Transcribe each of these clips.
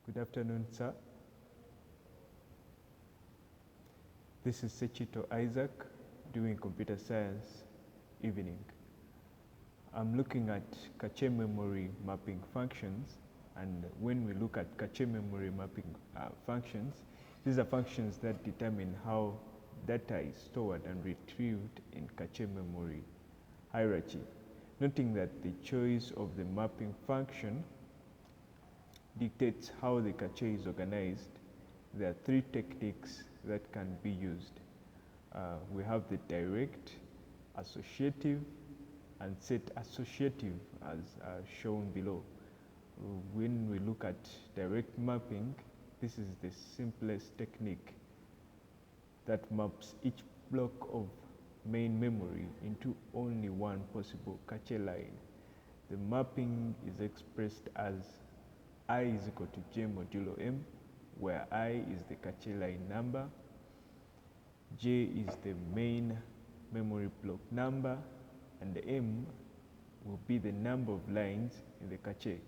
Good afternoon, sir. This is Sechito Isaac doing computer science evening. I'm looking at cache memory mapping functions, and when we look at cache memory mapping functions, these are functions that determine how data is stored and retrieved in cache memory hierarchy. Noting that the choice of the mapping function dictates how the cache is organized, there are three techniques that can be used. We have the direct, associative, and set associative as shown below. When we look at direct mapping, this is the simplest technique that maps each block of main memory into only one possible cache line. The mapping is expressed as I is equal to j modulo m, where I is the cache line number, j is the main memory block number, and the m will be the number of lines in the cache.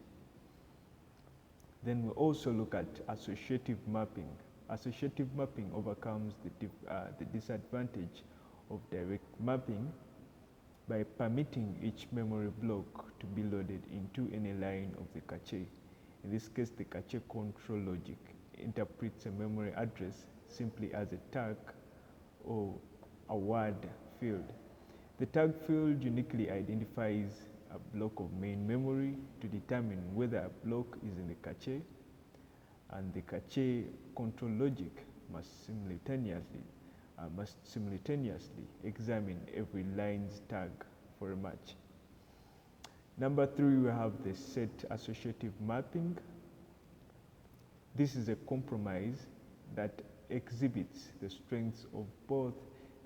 Then we also look at associative mapping. Associative mapping overcomes the disadvantage of direct mapping by permitting each memory block to be loaded into any line of the cache. In this case, the cache control logic interprets a memory address simply as a tag or a word field. The tag field uniquely identifies a block of main memory to determine whether a block is in the cache, and the cache control logic must simultaneously examine every line's tag for a match. Number 3, we have the set associative mapping. This is a compromise that exhibits the strengths of both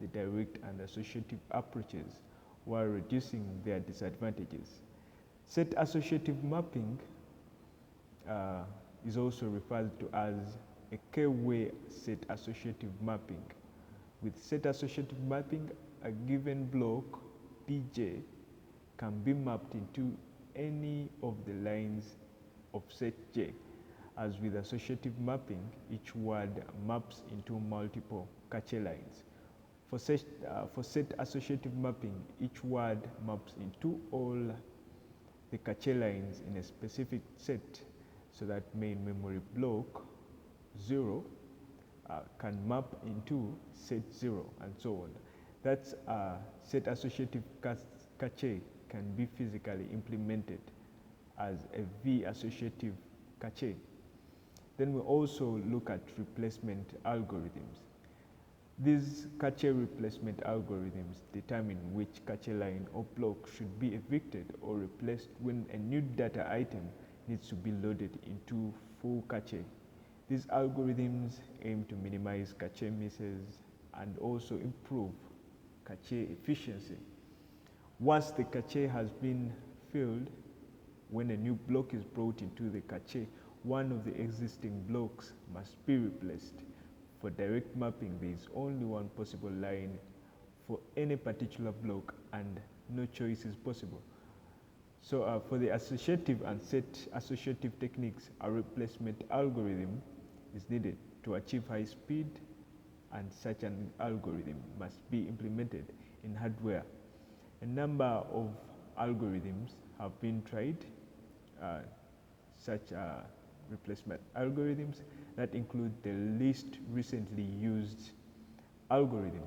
the direct and associative approaches while reducing their disadvantages. Set associative mapping is also referred to as a k-way set associative mapping. With set associative mapping, a given block, dj, can be mapped into any of the lines of set j. As with associative mapping, each word maps into multiple cache lines. For set associative mapping, each word maps into all the cache lines in a specific set, so that main memory block 0 can map into set 0 and so on. That's set associative cache can be physically implemented as a V associative cache. Then we also look at replacement algorithms. These cache replacement algorithms determine which cache line or block should be evicted or replaced when a new data item needs to be loaded into full cache. These algorithms aim to minimize cache misses and also improve cache efficiency. Once the cache has been filled, when a new block is brought into the cache, one of the existing blocks must be replaced. For direct mapping, there is only one possible line for any particular block and no choice is possible. So for the associative and set associative techniques, a replacement algorithm is needed to achieve high speed, and such an algorithm must be implemented in hardware. A number of algorithms have been tried, such replacement algorithms that include the least recently used algorithm,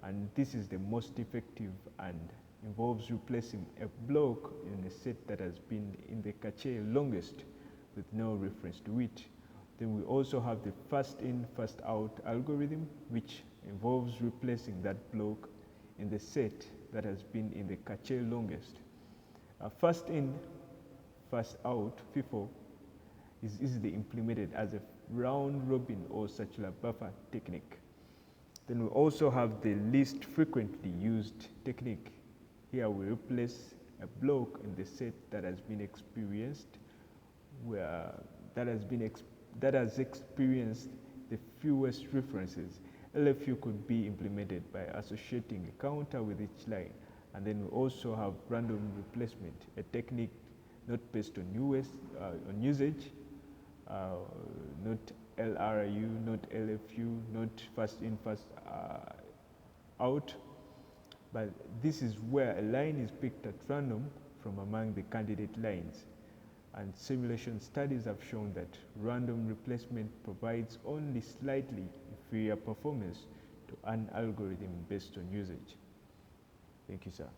and this is the most effective and involves replacing a block in a set that has been in the cache longest with no reference to it. Then we also have the first in, first out algorithm, which involves replacing that block in the set that has been in the cache longest. First in, first out, FIFO, is easily implemented as a round robin or circular buffer technique. Then we also have the least frequently used technique. Here we replace a block in the set that has been experienced, that has experienced the fewest references. LFU could be implemented by associating a counter with each line. And then we also have random replacement, a technique not based on usage, not LRU, not LFU, not first in, first out, but this is where a line is picked at random from among the candidate lines. And simulation studies have shown that random replacement provides only slightly inferior performance to an algorithm based on usage. Thank you, sir.